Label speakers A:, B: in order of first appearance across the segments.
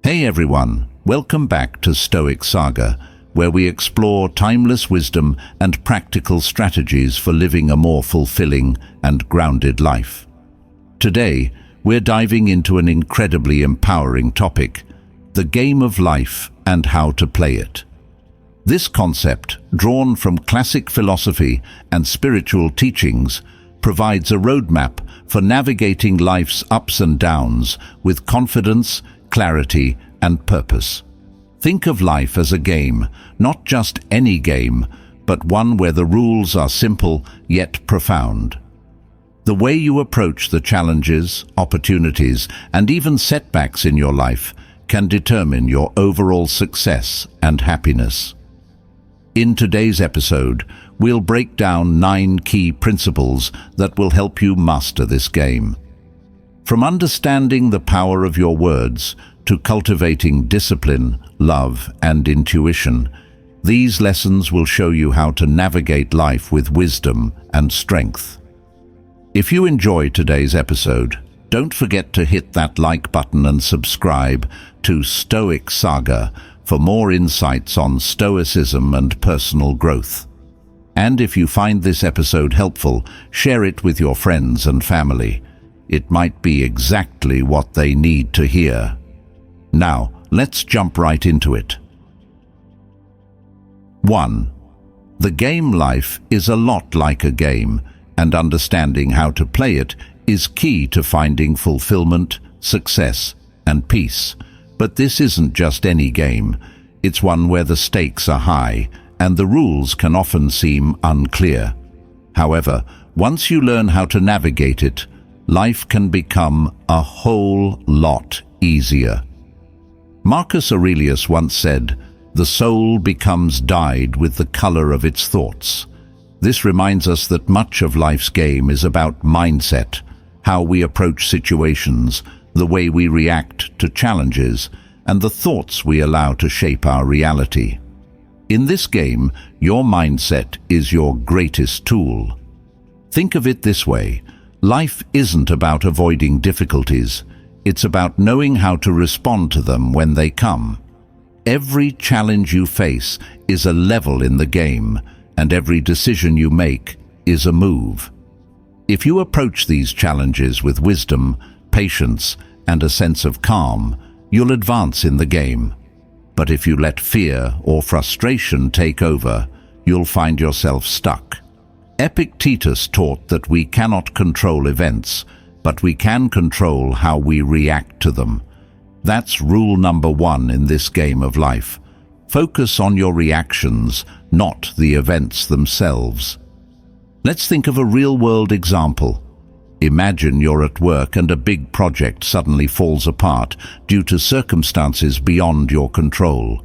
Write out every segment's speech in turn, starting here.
A: Hey everyone, welcome back to Stoic Saga, where we explore timeless wisdom and practical strategies for living a more fulfilling and grounded life. Today, we're diving into an incredibly empowering topic, the game of life and how to play it. This concept, drawn from classic philosophy and spiritual teachings, provides a roadmap for navigating life's ups and downs with confidence, clarity, and purpose. Think of life as a game, not just any game, but one where the rules are simple yet profound. The way you approach the challenges, opportunities, and even setbacks in your life can determine your overall success and happiness. In today's episode, we'll break down 9 key principles that will help you master this game. From understanding the power of your words to cultivating discipline, love, and intuition, these lessons will show you how to navigate life with wisdom and strength. If you enjoyed today's episode, don't forget to hit that like button and subscribe to Stoic Saga for more insights on Stoicism and personal growth. And if you find this episode helpful, share it with your friends and family. It might be exactly what they need to hear. Now, let's jump right into it. 1. The game life is a lot like a game, and understanding how to play it is key to finding fulfillment, success, and peace. But this isn't just any game. It's one where the stakes are high, and the rules can often seem unclear. However, once you learn how to navigate it, life can become a whole lot easier. Marcus Aurelius once said, "The soul becomes dyed with the color of its thoughts." This reminds us that much of life's game is about mindset, how we approach situations, the way we react to challenges, and the thoughts we allow to shape our reality. In this game, your mindset is your greatest tool. Think of it this way. Life isn't about avoiding difficulties. It's about knowing how to respond to them when they come. Every challenge you face is a level in the game, and every decision you make is a move. If you approach these challenges with wisdom, patience, and a sense of calm, you'll advance in the game. But if you let fear or frustration take over, you'll find yourself stuck. Epictetus taught that we cannot control events, but we can control how we react to them. That's rule number 1 in this game of life. Focus on your reactions, not the events themselves. Let's think of a real-world example. Imagine you're at work and a big project suddenly falls apart due to circumstances beyond your control.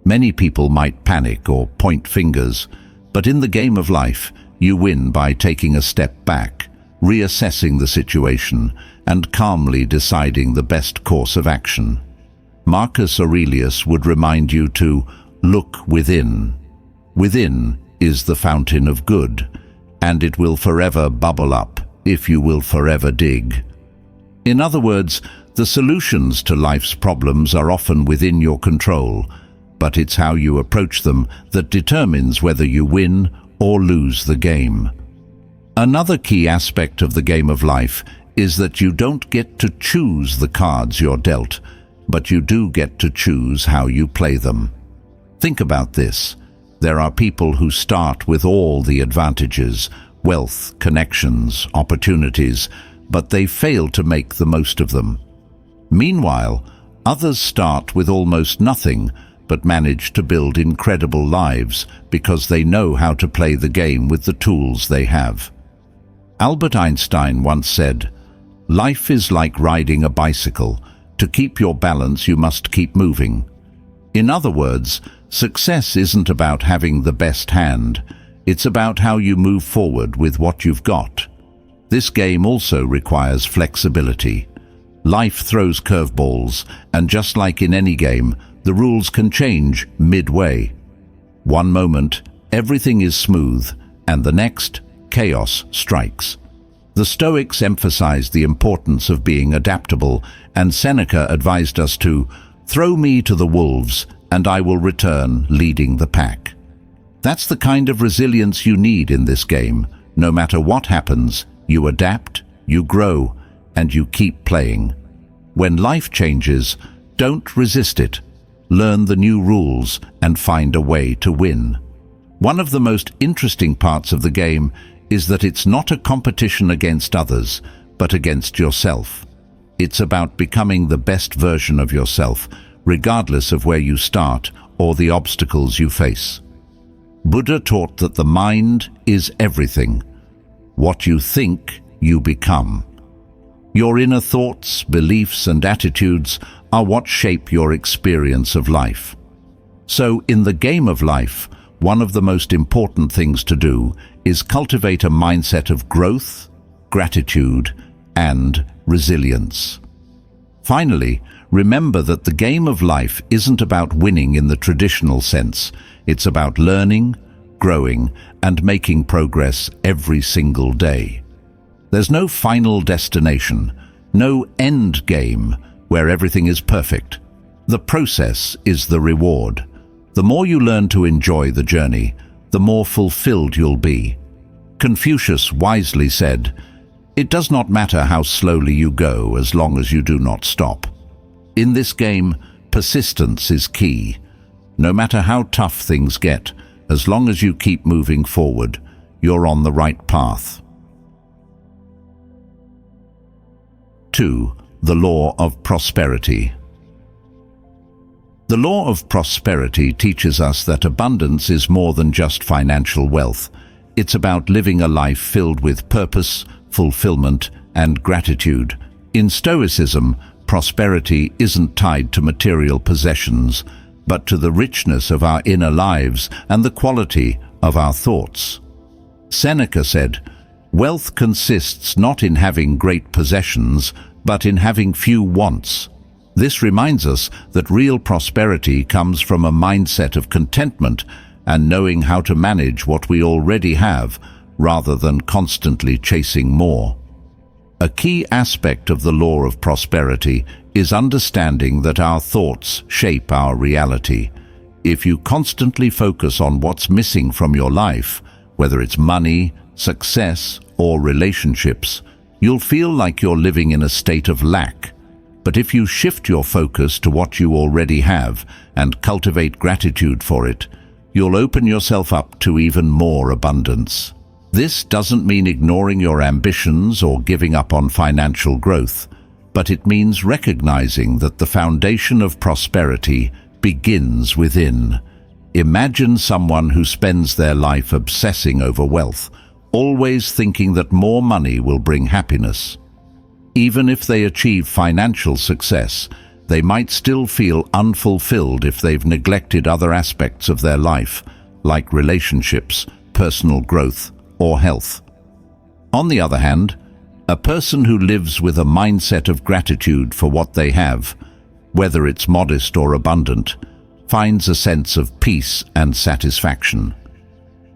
A: Many people might panic or point fingers, but in the game of life, you win by taking a step back, reassessing the situation, and calmly deciding the best course of action. Marcus Aurelius would remind you to look within. Within is the fountain of good, and it will forever bubble up if you will forever dig. In other words, the solutions to life's problems are often within your control, but it's how you approach them that determines whether you win or lose the game. Another key aspect of the game of life is that you don't get to choose the cards you're dealt, but you do get to choose how you play them. Think about this. There are people who start with all the advantages, wealth, connections, opportunities, but they fail to make the most of them. Meanwhile, others start with almost nothing, but manage to build incredible lives because they know how to play the game with the tools they have. Albert Einstein once said, "Life is like riding a bicycle. To keep your balance, you must keep moving." In other words, success isn't about having the best hand. It's about how you move forward with what you've got. This game also requires flexibility. Life throws curveballs, and just like in any game, the rules can change midway. One moment, everything is smooth, and the next, chaos strikes. The Stoics emphasized the importance of being adaptable, and Seneca advised us to "Throw me to the wolves, and I will return leading the pack." That's the kind of resilience you need in this game. No matter what happens, you adapt, you grow, and you keep playing. When life changes, don't resist it. Learn the new rules and find a way to win. One of the most interesting parts of the game is that it's not a competition against others, but against yourself. It's about becoming the best version of yourself, regardless of where you start or the obstacles you face. Buddha taught that the mind is everything. What you think, you become. Your inner thoughts, beliefs, and attitudes are what shape your experience of life. So, in the game of life, one of the most important things to do is cultivate a mindset of growth, gratitude, and resilience. Finally, remember that the game of life isn't about winning in the traditional sense. It's about learning, growing, and making progress every single day. There's no final destination, no end game where everything is perfect. The process is the reward. The more you learn to enjoy the journey, the more fulfilled you'll be. Confucius wisely said, "It does not matter how slowly you go as long as you do not stop." In this game, persistence is key. No matter how tough things get, as long as you keep moving forward, you're on the right path. 2. The Law of Prosperity. The law of prosperity teaches us that abundance is more than just financial wealth. It's about living a life filled with purpose, fulfillment, and gratitude. In Stoicism, prosperity isn't tied to material possessions, but to the richness of our inner lives and the quality of our thoughts. Seneca said, "Wealth consists not in having great possessions, but in having few wants." This reminds us that real prosperity comes from a mindset of contentment and knowing how to manage what we already have, rather than constantly chasing more. A key aspect of the law of prosperity is understanding that our thoughts shape our reality. If you constantly focus on what's missing from your life, whether it's money, success, or relationships, you'll feel like you're living in a state of lack. But if you shift your focus to what you already have and cultivate gratitude for it, you'll open yourself up to even more abundance. This doesn't mean ignoring your ambitions or giving up on financial growth, but it means recognizing that the foundation of prosperity begins within. Imagine someone who spends their life obsessing over wealth, always thinking that more money will bring happiness. Even if they achieve financial success, they might still feel unfulfilled if they've neglected other aspects of their life, like relationships, personal growth, or health. On the other hand, a person who lives with a mindset of gratitude for what they have, whether it's modest or abundant, finds a sense of peace and satisfaction.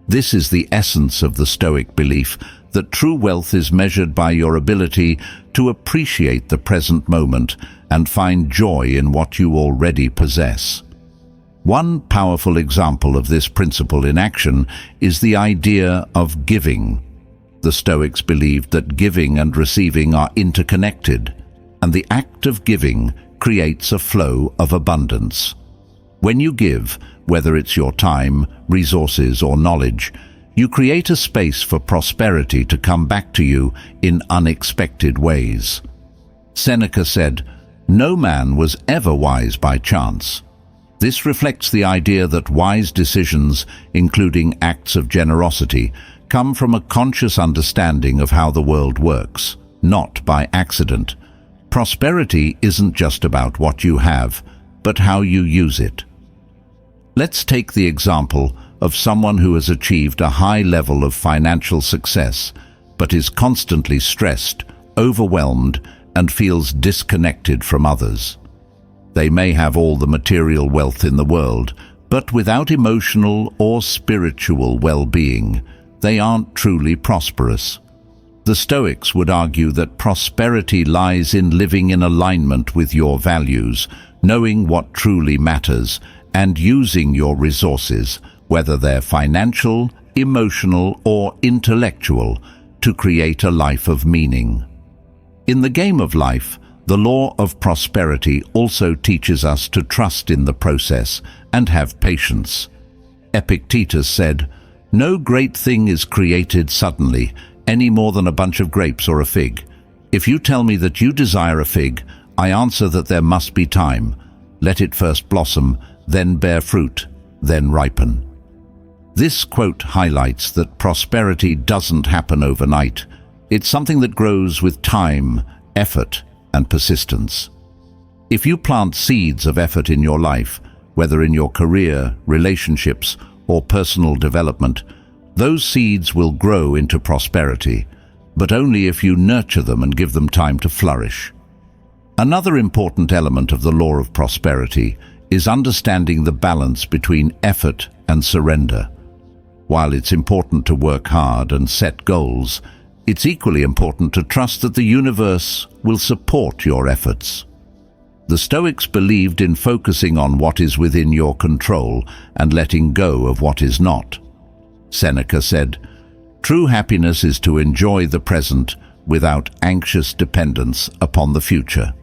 A: This is the essence of the Stoic belief that true wealth is measured by your ability to appreciate the present moment and find joy in what you already possess. One powerful example of this principle in action is the idea of giving. The Stoics believed that giving and receiving are interconnected, and the act of giving creates a flow of abundance. When you give, whether it's your time, resources, or knowledge, you create a space for prosperity to come back to you in unexpected ways. Seneca said, "No man was ever wise by chance." This reflects the idea that wise decisions, including acts of generosity, come from a conscious understanding of how the world works, not by accident. Prosperity isn't just about what you have, but how you use it. Let's take the example of someone who has achieved a high level of financial success, but is constantly stressed, overwhelmed, and feels disconnected from others. They may have all the material wealth in the world, but without emotional or spiritual well-being, they aren't truly prosperous. The Stoics would argue that prosperity lies in living in alignment with your values, knowing what truly matters, and using your resources, whether they're financial, emotional, or intellectual, to create a life of meaning. In the game of life, the law of prosperity also teaches us to trust in the process and have patience. Epictetus said, "No great thing is created suddenly, any more than a bunch of grapes or a fig. If you tell me that you desire a fig, I answer that there must be time. Let it first blossom, then bear fruit, then ripen." This quote highlights that prosperity doesn't happen overnight. It's something that grows with time, effort, and persistence. If you plant seeds of effort in your life, whether in your career, relationships, or personal development, those seeds will grow into prosperity, but only if you nurture them and give them time to flourish. Another important element of the law of prosperity is understanding the balance between effort and surrender. While it's important to work hard and set goals, it's equally important to trust that the universe will support your efforts. The Stoics believed in focusing on what is within your control and letting go of what is not. Seneca said, "True happiness is to enjoy the present without anxious dependence upon the future."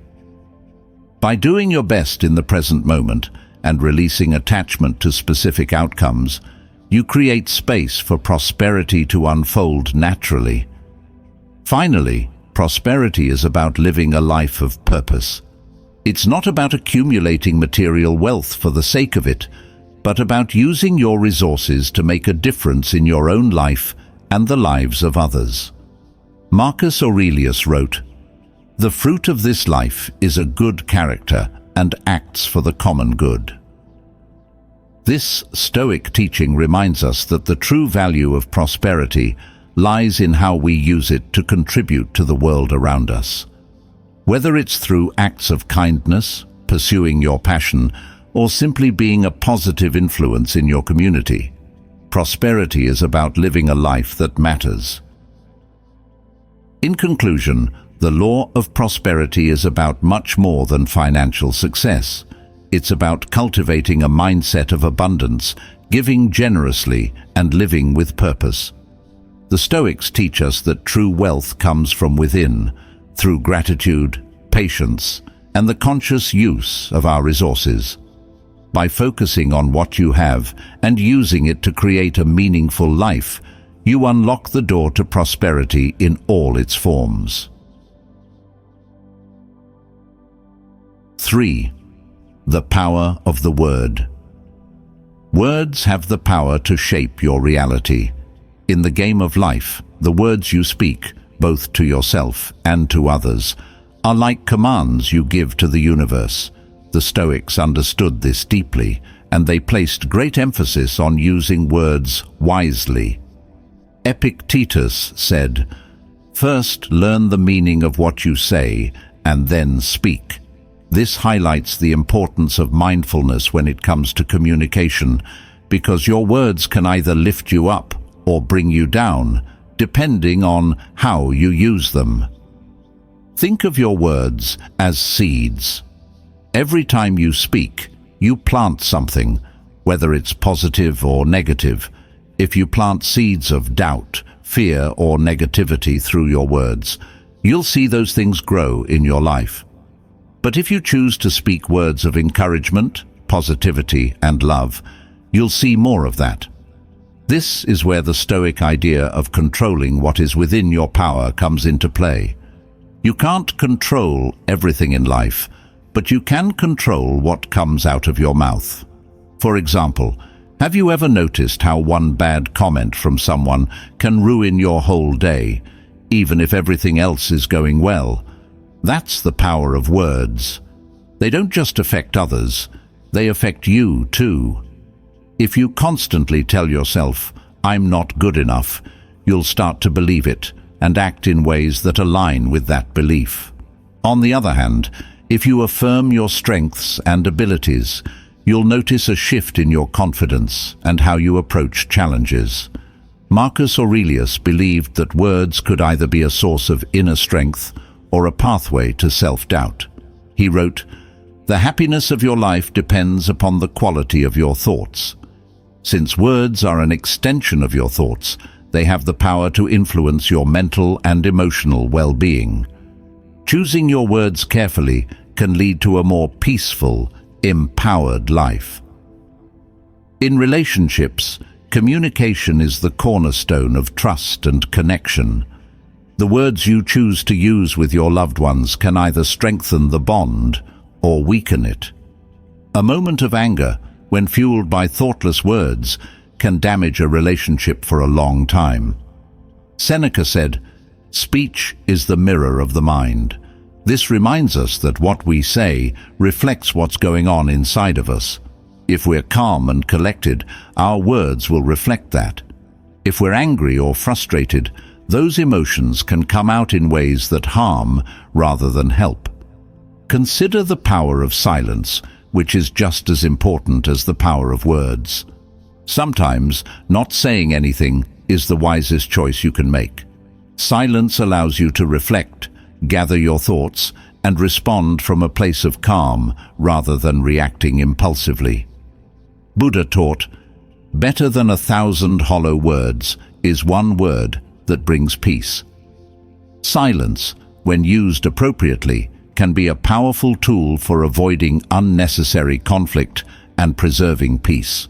A: By doing your best in the present moment and releasing attachment to specific outcomes, you create space for prosperity to unfold naturally. Finally, prosperity is about living a life of purpose. It's not about accumulating material wealth for the sake of it, but about using your resources to make a difference in your own life and the lives of others. Marcus Aurelius wrote, "The fruit of this life is a good character and acts for the common good." This Stoic teaching reminds us that the true value of prosperity lies in how we use it to contribute to the world around us. Whether it's through acts of kindness, pursuing your passion, or simply being a positive influence in your community, prosperity is about living a life that matters. In conclusion, the law of prosperity is about much more than financial success. It's about cultivating a mindset of abundance, giving generously, and living with purpose. The Stoics teach us that true wealth comes from within, through gratitude, patience, and the conscious use of our resources. By focusing on what you have and using it to create a meaningful life, you unlock the door to prosperity in all its forms. 3. The power of the word. Words have the power to shape your reality. In the game of life, the words you speak, both to yourself and to others, are like commands you give to the universe. The Stoics understood this deeply, and they placed great emphasis on using words wisely. Epictetus said, "First learn the meaning of what you say, and then speak." This highlights the importance of mindfulness when it comes to communication, because your words can either lift you up or bring you down, depending on how you use them. Think of your words as seeds. Every time you speak, you plant something, whether it's positive or negative. If you plant seeds of doubt, fear, or negativity through your words, you'll see those things grow in your life. But if you choose to speak words of encouragement, positivity, and love, you'll see more of that. This is where the Stoic idea of controlling what is within your power comes into play. You can't control everything in life, but you can control what comes out of your mouth. For example, have you ever noticed how one bad comment from someone can ruin your whole day, even if everything else is going well? That's the power of words. They don't just affect others, they affect you too. If you constantly tell yourself, "I'm not good enough," you'll start to believe it and act in ways that align with that belief. On the other hand, if you affirm your strengths and abilities, you'll notice a shift in your confidence and how you approach challenges. Marcus Aurelius believed that words could either be a source of inner strength or a pathway to self-doubt. He wrote, "The happiness of your life depends upon the quality of your thoughts. Since words are an extension of your thoughts, they have the power to influence your mental and emotional well-being. Choosing your words carefully can lead to a more peaceful, empowered life." In relationships, communication is the cornerstone of trust and connection. The words you choose to use with your loved ones can either strengthen the bond or weaken it. A moment of anger, when fueled by thoughtless words, can damage a relationship for a long time. Seneca said, "Speech is the mirror of the mind." This reminds us that what we say reflects what's going on inside of us. If we're calm and collected, our words will reflect that. If we're angry or frustrated, those emotions can come out in ways that harm rather than help. Consider the power of silence, which is just as important as the power of words. Sometimes, not saying anything is the wisest choice you can make. Silence allows you to reflect, gather your thoughts, and respond from a place of calm rather than reacting impulsively. Buddha taught, "Better than 1,000 hollow words is one word that brings peace." Silence, when used appropriately, can be a powerful tool for avoiding unnecessary conflict and preserving peace.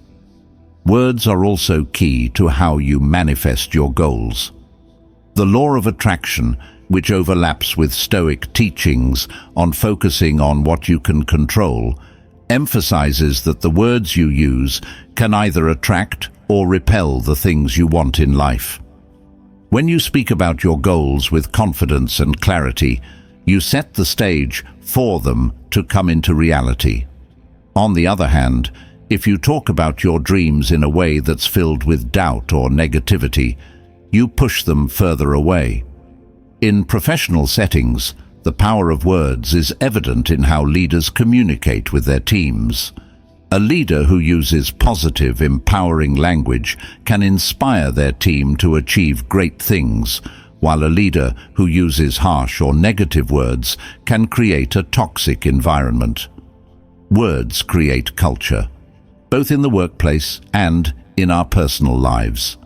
A: Words are also key to how you manifest your goals. The law of attraction, which overlaps with Stoic teachings on focusing on what you can control, emphasizes that the words you use can either attract or repel the things you want in life. When you speak about your goals with confidence and clarity, you set the stage for them to come into reality. On the other hand, if you talk about your dreams in a way that's filled with doubt or negativity, you push them further away. In professional settings, the power of words is evident in how leaders communicate with their teams. A leader who uses positive, empowering language can inspire their team to achieve great things, while a leader who uses harsh or negative words can create a toxic environment. Words create culture, both in the workplace and in our personal lives.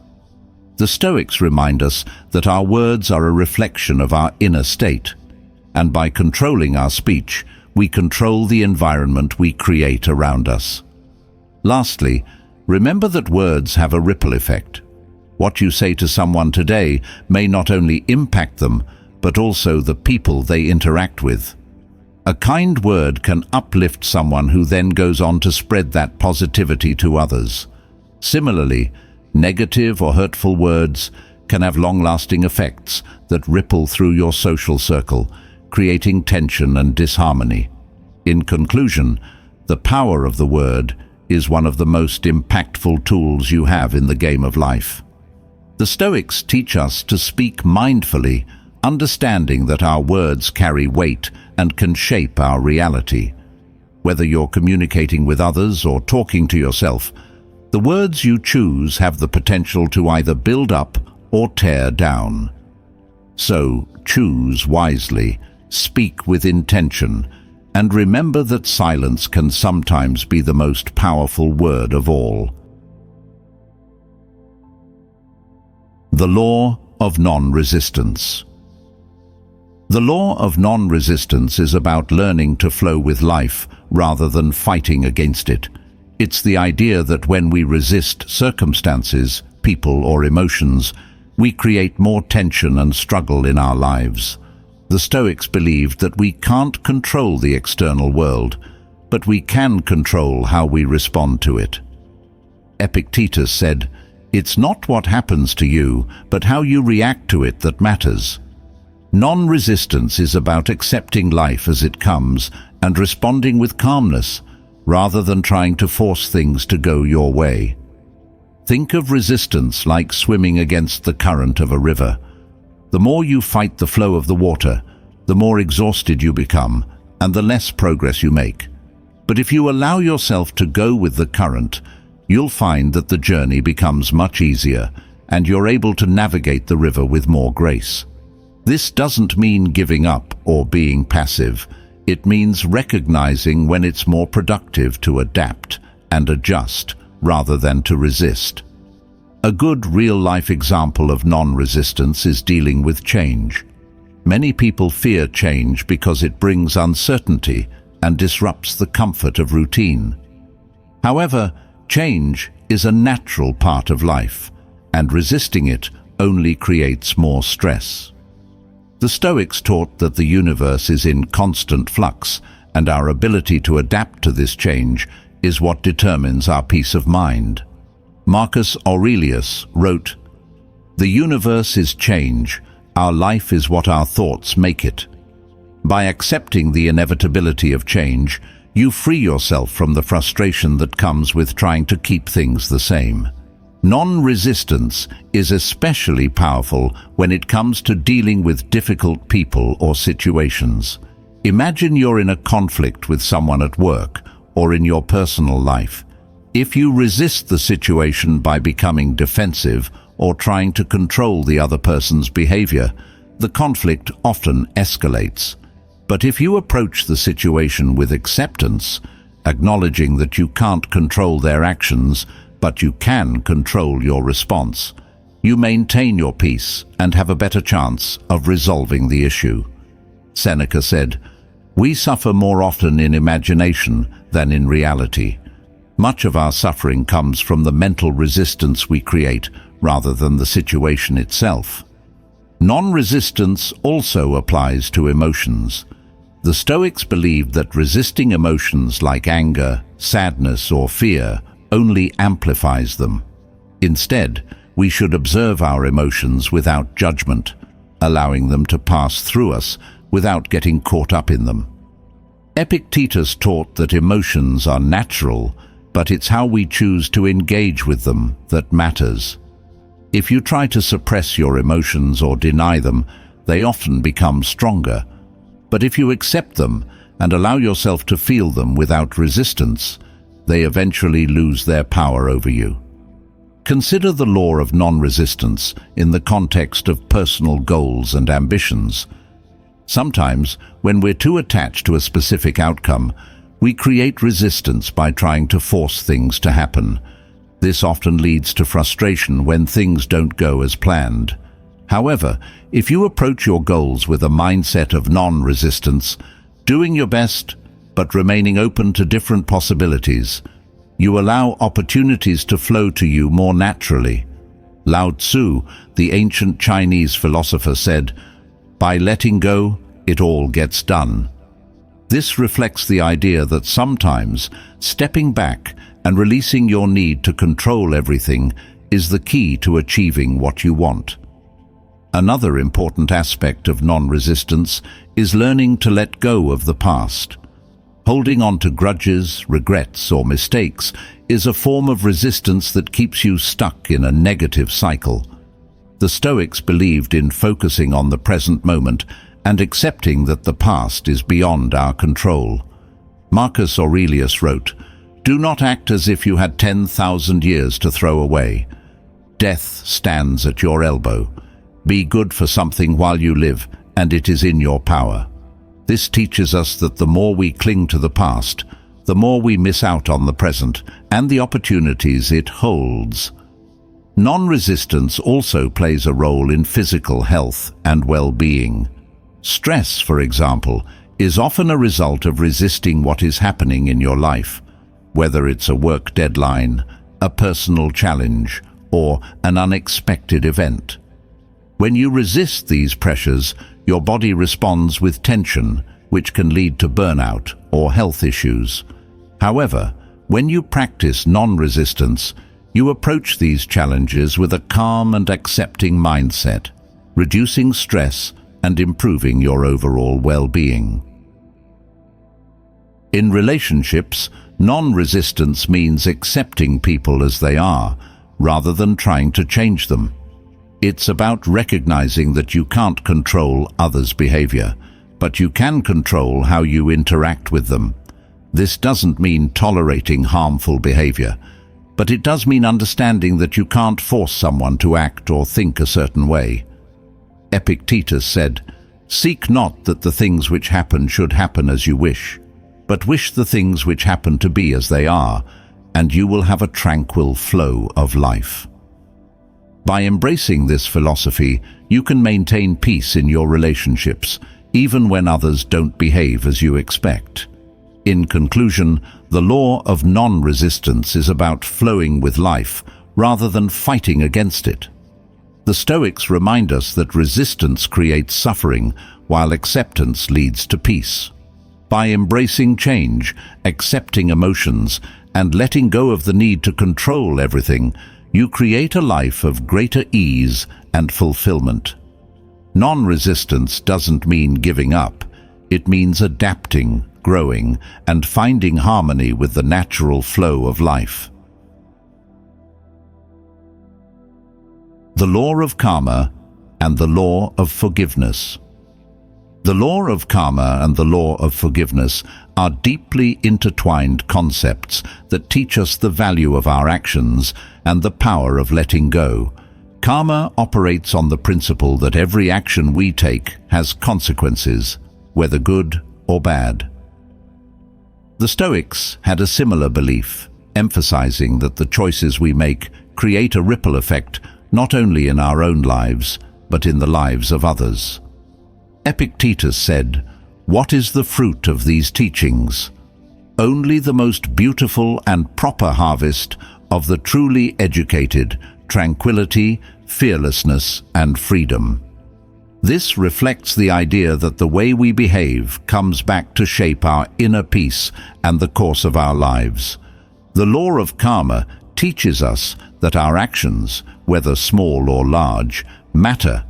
A: The Stoics remind us that our words are a reflection of our inner state, and by controlling our speech, we control the environment we create around us. Lastly, remember that words have a ripple effect. What you say to someone today may not only impact them, but also the people they interact with. A kind word can uplift someone who then goes on to spread that positivity to others. Similarly, negative or hurtful words can have long-lasting effects that ripple through your social circle, creating tension and disharmony. In conclusion, the power of the word is one of the most impactful tools you have in the game of life. The Stoics teach us to speak mindfully, understanding that our words carry weight and can shape our reality. Whether you're communicating with others or talking to yourself, the words you choose have the potential to either build up or tear down. So, choose wisely, speak with intention, and remember that silence can sometimes be the most powerful word of all. The Law of Non-Resistance. The law of non-resistance is about learning to flow with life rather than fighting against it. It's the idea that when we resist circumstances, people, or emotions, we create more tension and struggle in our lives. The Stoics believed that we can't control the external world, but we can control how we respond to it. Epictetus said, "It's not what happens to you, but how you react to it that matters." Non-resistance is about accepting life as it comes and responding with calmness, rather than trying to force things to go your way. Think of resistance like swimming against the current of a river. The more you fight the flow of the water, the more exhausted you become and the less progress you make. But if you allow yourself to go with the current, you'll find that the journey becomes much easier and you're able to navigate the river with more grace. This doesn't mean giving up or being passive. It means recognizing when it's more productive to adapt and adjust rather than to resist. A good real-life example of non-resistance is dealing with change. Many people fear change because it brings uncertainty and disrupts the comfort of routine. However, change is a natural part of life, and resisting it only creates more stress. The Stoics taught that the universe is in constant flux, and our ability to adapt to this change is what determines our peace of mind. Marcus Aurelius wrote, "The universe is change, our life is what our thoughts make it." By accepting the inevitability of change, you free yourself from the frustration that comes with trying to keep things the same. Non-resistance is especially powerful when it comes to dealing with difficult people or situations. Imagine you're in a conflict with someone at work or in your personal life. If you resist the situation by becoming defensive or trying to control the other person's behavior, the conflict often escalates. But if you approach the situation with acceptance, acknowledging that you can't control their actions, but you can control your response, you maintain your peace and have a better chance of resolving the issue. Seneca said, "We suffer more often in imagination than in reality." Much of our suffering comes from the mental resistance we create rather than the situation itself. Non-resistance also applies to emotions. The Stoics believed that resisting emotions like anger, sadness, or fear only amplifies them. Instead, we should observe our emotions without judgment, allowing them to pass through us without getting caught up in them. Epictetus taught that emotions are natural, but it's how we choose to engage with them that matters. If you try to suppress your emotions or deny them, they often become stronger. But if you accept them and allow yourself to feel them without resistance, they eventually lose their power over you. Consider the law of non-resistance in the context of personal goals and ambitions. Sometimes, when we're too attached to a specific outcome, we create resistance by trying to force things to happen. This often leads to frustration when things don't go as planned. However, if you approach your goals with a mindset of non-resistance, doing your best but remaining open to different possibilities, you allow opportunities to flow to you more naturally. Lao Tzu, the ancient Chinese philosopher, said, "By letting go, it all gets done." This reflects the idea that sometimes stepping back and releasing your need to control everything is the key to achieving what you want. Another important aspect of non-resistance is learning to let go of the past. Holding on to grudges, regrets, or mistakes is a form of resistance that keeps you stuck in a negative cycle. The Stoics believed in focusing on the present moment and accepting that the past is beyond our control. Marcus Aurelius wrote, "Do not act as if you had 10,000 years to throw away. Death stands at your elbow. Be good for something while you live, and it is in your power." This teaches us that the more we cling to the past, the more we miss out on the present and the opportunities it holds. Non-resistance also plays a role in physical health and well-being. Stress, for example, is often a result of resisting what is happening in your life, whether it's a work deadline, a personal challenge, or an unexpected event. When you resist these pressures, your body responds with tension, which can lead to burnout or health issues. However, when you practice non-resistance, you approach these challenges with a calm and accepting mindset, reducing stress and improving your overall well-being. In relationships, non-resistance means accepting people as they are, rather than trying to change them. It's about recognizing that you can't control others' behavior, but you can control how you interact with them. This doesn't mean tolerating harmful behavior, but it does mean understanding that you can't force someone to act or think a certain way. Epictetus said, "Seek not that the things which happen should happen as you wish, but wish the things which happen to be as they are, and you will have a tranquil flow of life." By embracing this philosophy, you can maintain peace in your relationships, even when others don't behave as you expect. In conclusion, the law of non-resistance is about flowing with life rather than fighting against it. The Stoics remind us that resistance creates suffering, while acceptance leads to peace. By embracing change, accepting emotions, and letting go of the need to control everything, you create a life of greater ease and fulfillment. Non-resistance doesn't mean giving up. It means adapting, growing, and finding harmony with the natural flow of life. The law of karma and the law of forgiveness. The law of karma and the law of forgiveness are deeply intertwined concepts that teach us the value of our actions and the power of letting go. Karma operates on the principle that every action we take has consequences, whether good or bad. The Stoics had a similar belief, emphasizing that the choices we make create a ripple effect not only in our own lives, but in the lives of others. Epictetus said, "What is the fruit of these teachings? Only the most beautiful and proper harvest of the truly educated, tranquility, fearlessness, and freedom." This reflects the idea that the way we behave comes back to shape our inner peace and the course of our lives. The law of karma teaches us that our actions, whether small or large, matter.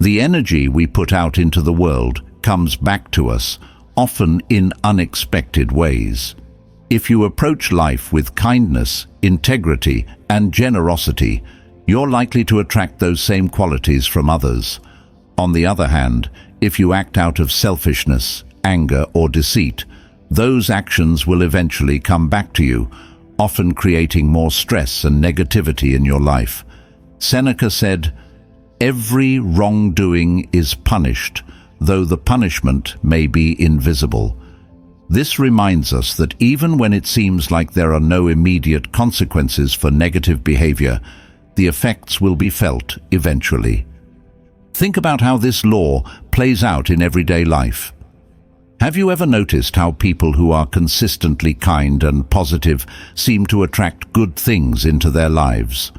A: The energy we put out into the world comes back to us, often in unexpected ways. If you approach life with kindness, integrity, and generosity, you're likely to attract those same qualities from others. On the other hand, if you act out of selfishness, anger, or deceit, those actions will eventually come back to you, often creating more stress and negativity in your life. Seneca said, "Every wrongdoing is punished, though the punishment may be invisible." This reminds us that even when it seems like there are no immediate consequences for negative behavior, the effects will be felt eventually. Think about how this law plays out in everyday life. Have you ever noticed how people who are consistently kind and positive seem to attract good things into their lives?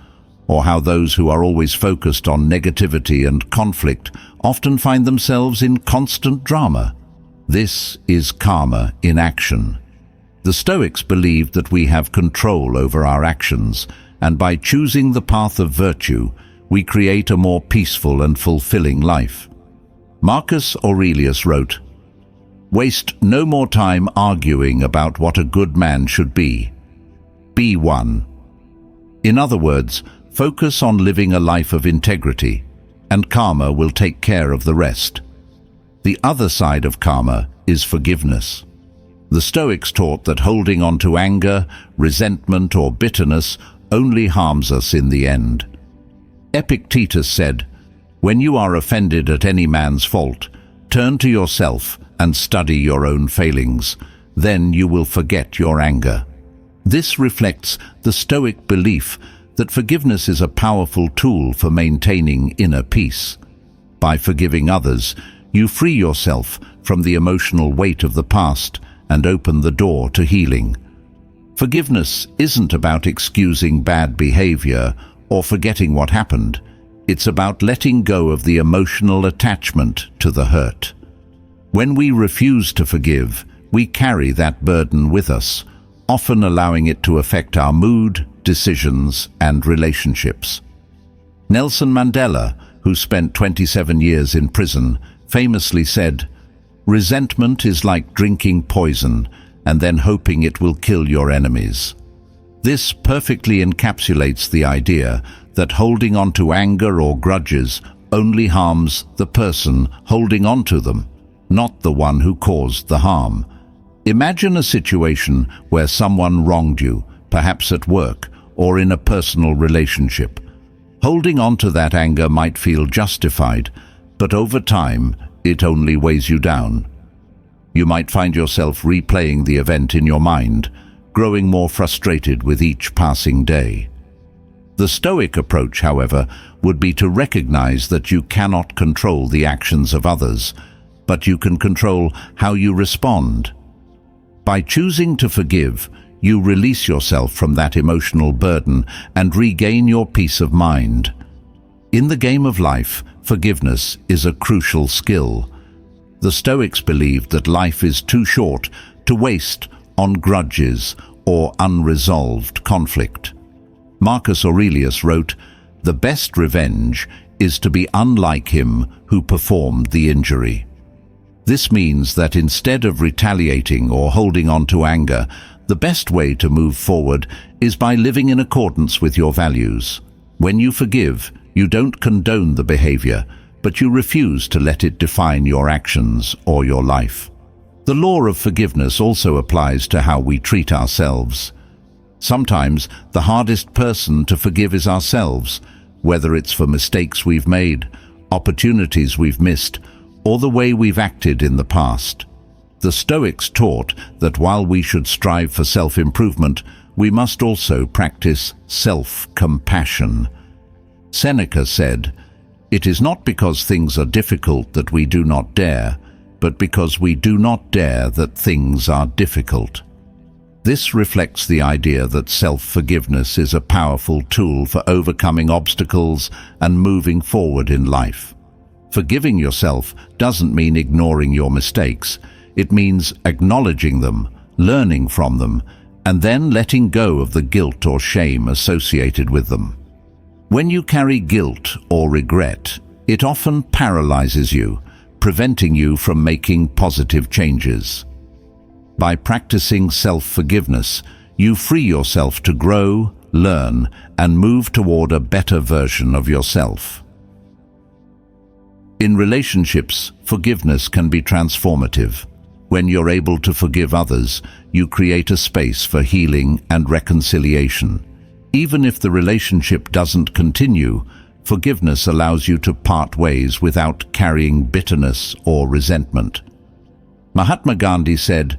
A: Or how those who are always focused on negativity and conflict often find themselves in constant drama? This is karma in action. The Stoics believed that we have control over our actions, and by choosing the path of virtue, we create a more peaceful and fulfilling life. Marcus Aurelius wrote, "Waste no more time arguing about what a good man should be. Be one." In other words, focus on living a life of integrity, and karma will take care of the rest. The other side of karma is forgiveness. The Stoics taught that holding on to anger, resentment, or bitterness only harms us in the end. Epictetus said, "When you are offended at any man's fault, turn to yourself and study your own failings. Then you will forget your anger." This reflects the Stoic belief that forgiveness is a powerful tool for maintaining inner peace. By forgiving others, you free yourself from the emotional weight of the past and open the door to healing. Forgiveness isn't about excusing bad behavior or forgetting what happened. It's about letting go of the emotional attachment to the hurt. When we refuse to forgive, we carry that burden with us, often allowing it to affect our mood, decisions, and relationships. Nelson Mandela, who spent 27 years in prison, famously said, "Resentment is like drinking poison and then hoping it will kill your enemies." This perfectly encapsulates the idea that holding on to anger or grudges only harms the person holding on to them, not the one who caused the harm. Imagine a situation where someone wronged you, perhaps at work, or in a personal relationship. Holding on to that anger might feel justified, but over time, it only weighs you down. You might find yourself replaying the event in your mind, growing more frustrated with each passing day. The Stoic approach, however, would be to recognize that you cannot control the actions of others, but you can control how you respond. By choosing to forgive, you release yourself from that emotional burden and regain your peace of mind. In the game of life, forgiveness is a crucial skill. The Stoics believed that life is too short to waste on grudges or unresolved conflict. Marcus Aurelius wrote, "The best revenge is to be unlike him who performed the injury." This means that instead of retaliating or holding on to anger, the best way to move forward is by living in accordance with your values. When you forgive, you don't condone the behavior, but you refuse to let it define your actions or your life. The law of forgiveness also applies to how we treat ourselves. Sometimes the hardest person to forgive is ourselves, whether it's for mistakes we've made, opportunities we've missed, or the way we've acted in the past. The Stoics taught that while we should strive for self-improvement, we must also practice self-compassion. Seneca said, "It is not because things are difficult that we do not dare, but because we do not dare that things are difficult." This reflects the idea that self-forgiveness is a powerful tool for overcoming obstacles and moving forward in life. Forgiving yourself doesn't mean ignoring your mistakes. It means acknowledging them, learning from them, and then letting go of the guilt or shame associated with them. When you carry guilt or regret, it often paralyzes you, preventing you from making positive changes. By practicing self-forgiveness, you free yourself to grow, learn, and move toward a better version of yourself. In relationships, forgiveness can be transformative. When you're able to forgive others, you create a space for healing and reconciliation. Even if the relationship doesn't continue, forgiveness allows you to part ways without carrying bitterness or resentment. Mahatma Gandhi said,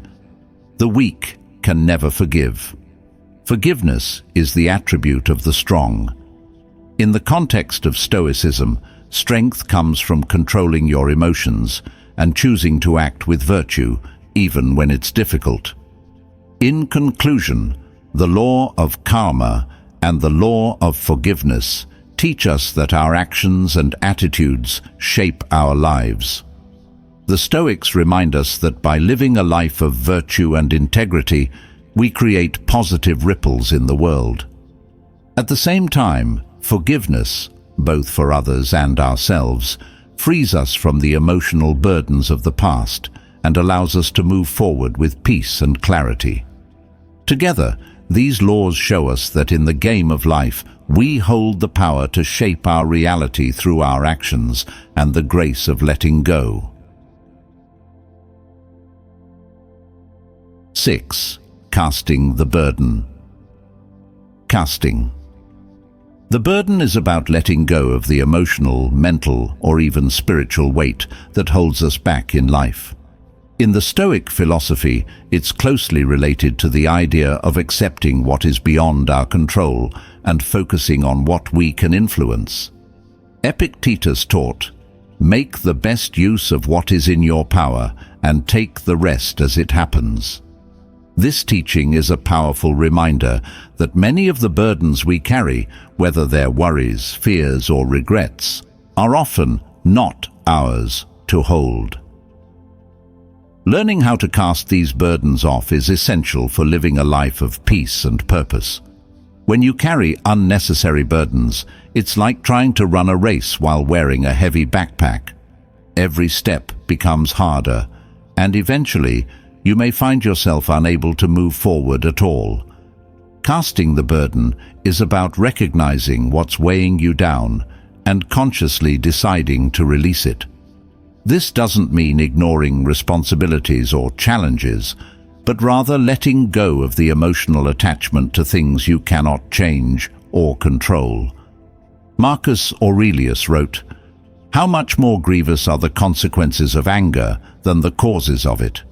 A: "The weak can never forgive. Forgiveness is the attribute of the strong." In the context of Stoicism, strength comes from controlling your emotions and choosing to act with virtue, even when it's difficult. In conclusion, the law of karma and the law of forgiveness teach us that our actions and attitudes shape our lives. The Stoics remind us that by living a life of virtue and integrity, we create positive ripples in the world. At the same time, forgiveness, both for others and ourselves, frees us from the emotional burdens of the past and allows us to move forward with peace and clarity. Together, these laws show us that in the game of life, we hold the power to shape our reality through our actions and the grace of letting go. 6. Casting the burden. Casting. The burden is about letting go of the emotional, mental, or even spiritual weight that holds us back in life. In the Stoic philosophy, it's closely related to the idea of accepting what is beyond our control and focusing on what we can influence. Epictetus taught, "Make the best use of what is in your power and take the rest as it happens." This teaching is a powerful reminder that many of the burdens we carry, whether they're worries, fears, or regrets, are often not ours to hold. Learning how to cast these burdens off is essential for living a life of peace and purpose. When you carry unnecessary burdens, it's like trying to run a race while wearing a heavy backpack. Every step becomes harder, and eventually, you may find yourself unable to move forward at all. Casting the burden is about recognizing what's weighing you down and consciously deciding to release it. This doesn't mean ignoring responsibilities or challenges, but rather letting go of the emotional attachment to things you cannot change or control. Marcus Aurelius wrote, "How much more grievous are the consequences of anger than the causes of it?"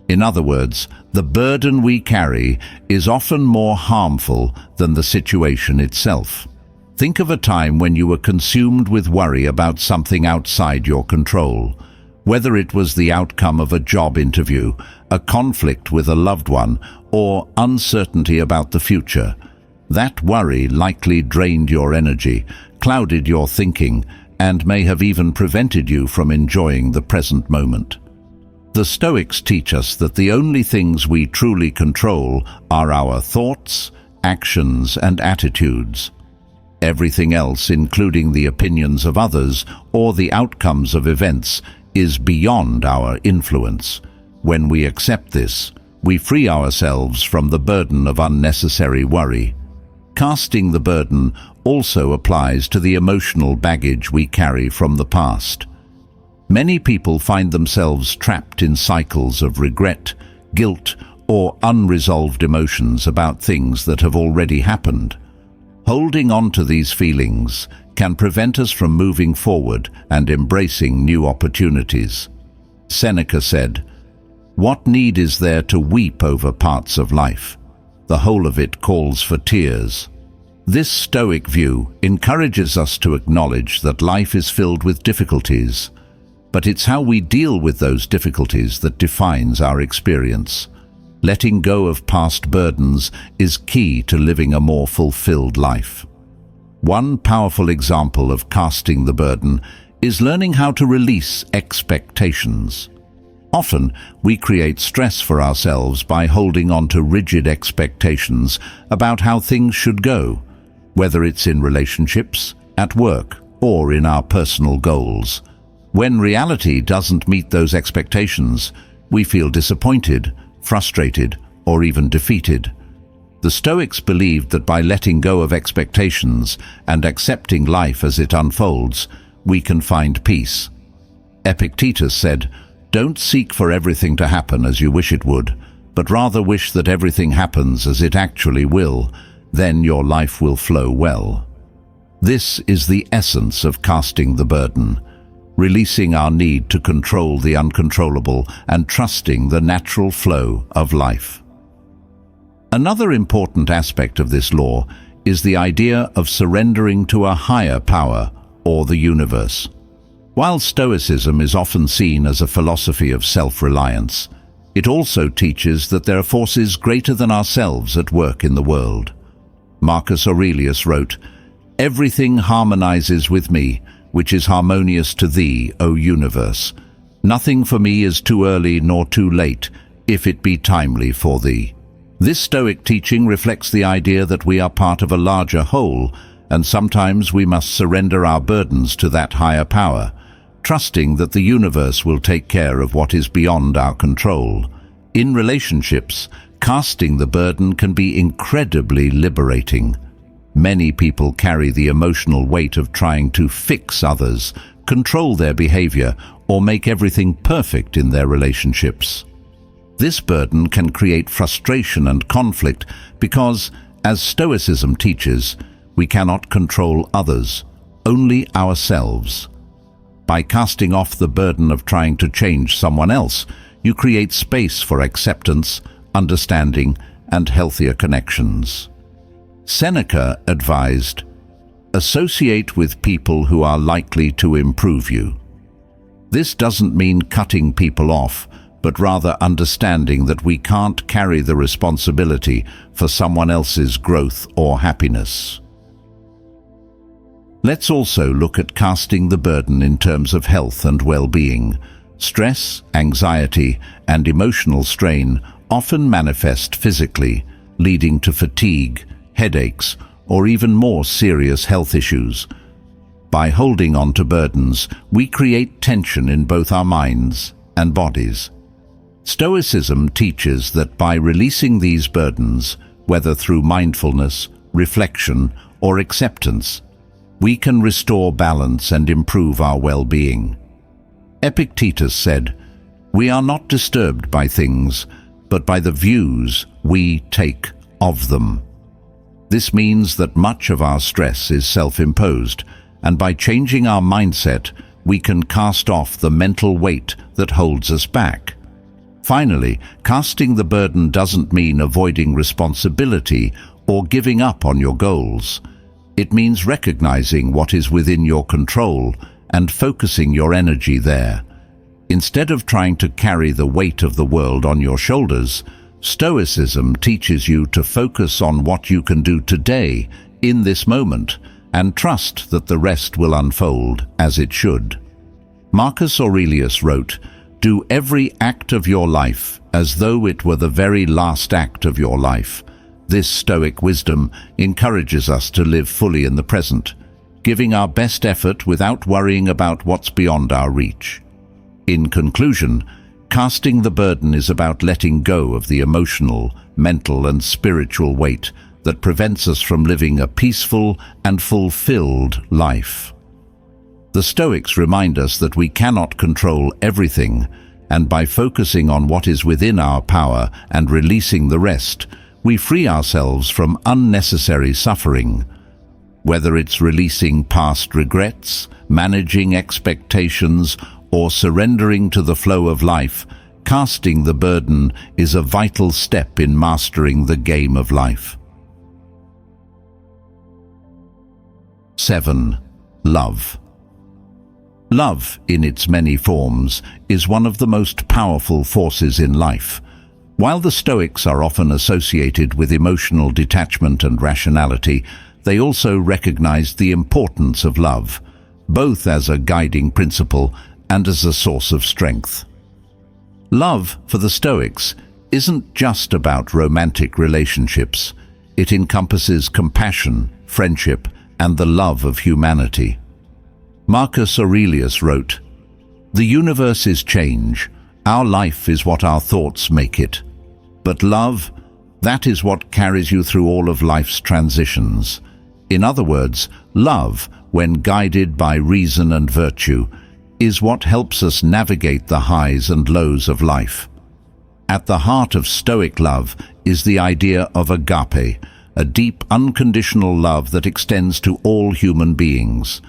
A: In other words, the burden we carry is often more harmful than the situation itself. Think of a time when you were consumed with worry about something outside your control, whether it was the outcome of a job interview, a conflict with a loved one, or uncertainty about the future. That worry likely drained your energy, clouded your thinking, and may have even prevented you from enjoying the present moment. The Stoics teach us that the only things we truly control are our thoughts, actions, and attitudes. Everything else, including the opinions of others or the outcomes of events, is beyond our influence. When we accept this, we free ourselves from the burden of unnecessary worry. Casting the burden also applies to the emotional baggage we carry from the past. Many people find themselves trapped in cycles of regret, guilt, or unresolved emotions about things that have already happened. Holding on to these feelings can prevent us from moving forward and embracing new opportunities. Seneca said, "What need is there to weep over parts of life? The whole of it calls for tears." This Stoic view encourages us to acknowledge that life is filled with difficulties, but it's how we deal with those difficulties that defines our experience. Letting go of past burdens is key to living a more fulfilled life. One powerful example of casting the burden is learning how to release expectations. Often, we create stress for ourselves by holding on to rigid expectations about how things should go, whether it's in relationships, at work, or in our personal goals. When reality doesn't meet those expectations, we feel disappointed, frustrated, or even defeated. The Stoics believed that by letting go of expectations and accepting life as it unfolds, we can find peace. Epictetus said, "Don't seek for everything to happen as you wish it would, but rather wish that everything happens as it actually will. Then your life will flow well." This is the essence of casting the burden, releasing our need to control the uncontrollable and trusting the natural flow of life. Another important aspect of this law is the idea of surrendering to a higher power or the universe. While Stoicism is often seen as a philosophy of self-reliance, it also teaches that there are forces greater than ourselves at work in the world. Marcus Aurelius wrote, "Everything harmonizes with me, which is harmonious to thee, O universe. Nothing for me is too early nor too late, if it be timely for thee." This Stoic teaching reflects the idea that we are part of a larger whole, and sometimes we must surrender our burdens to that higher power, trusting that the universe will take care of what is beyond our control. In relationships, casting the burden can be incredibly liberating. Many people carry the emotional weight of trying to fix others, control their behavior, or make everything perfect in their relationships. This burden can create frustration and conflict because, as Stoicism teaches, we cannot control others, only ourselves. By casting off the burden of trying to change someone else, you create space for acceptance, understanding, and healthier connections. Seneca advised, "Associate with people who are likely to improve you." This doesn't mean cutting people off, but rather understanding that we can't carry the responsibility for someone else's growth or happiness. Let's also look at casting the burden in terms of health and well-being. Stress, anxiety, and emotional strain often manifest physically, leading to fatigue, headaches, or even more serious health issues. By holding on to burdens, we create tension in both our minds and bodies. Stoicism teaches that by releasing these burdens, whether through mindfulness, reflection, or acceptance, we can restore balance and improve our well-being. Epictetus said, "We are not disturbed by things, but by the views we take of them. This means that much of our stress is self-imposed, and by changing our mindset, we can cast off the mental weight that holds us back. Finally, casting the burden doesn't mean avoiding responsibility or giving up on your goals. It means recognizing what is within your control and focusing your energy there. Instead of trying to carry the weight of the world on your shoulders, Stoicism teaches you to focus on what you can do today, in this moment, and trust that the rest will unfold as it should. Marcus Aurelius wrote, "Do every act of your life as though it were the very last act of your life." This Stoic wisdom encourages us to live fully in the present, giving our best effort without worrying about what's beyond our reach. In conclusion, casting the burden is about letting go of the emotional, mental, and spiritual weight that prevents us from living a peaceful and fulfilled life. The Stoics remind us that we cannot control everything, and by focusing on what is within our power and releasing the rest, we free ourselves from unnecessary suffering. Whether it's releasing past regrets, managing expectations, or surrendering to the flow of life, casting the burden is a vital step in mastering the game of life. 7. Love. Love, in its many forms, is one of the most powerful forces in life. While the Stoics are often associated with emotional detachment and rationality, they also recognized the importance of love, both as a guiding principle and as a source of strength. Love, for the Stoics, isn't just about romantic relationships. It encompasses compassion, friendship, and the love of humanity. Marcus Aurelius wrote, "The universe is change. Our life is what our thoughts make it. But love, that is what carries you through all of life's transitions." In other words, love, when guided by reason and virtue, is what helps us navigate the highs and lows of life. At the heart of Stoic love is the idea of agape, a deep, unconditional love that extends to all human beings.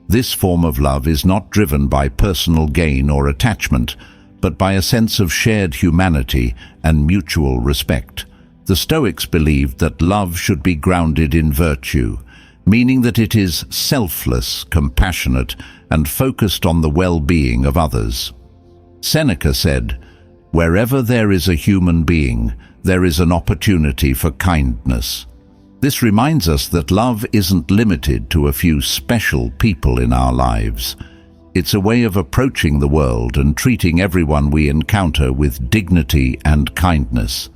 A: This form of love is not driven by personal gain or attachment, but by a sense of shared humanity and mutual respect. The Stoics believed that love should be grounded in virtue, meaning that it is selfless, compassionate, and focused on the well-being of others. Seneca said, "Wherever there is a human being, there is an opportunity for kindness." This reminds us that love isn't limited to a few special people in our lives. It's a way of approaching the world and treating everyone we encounter with dignity and kindness.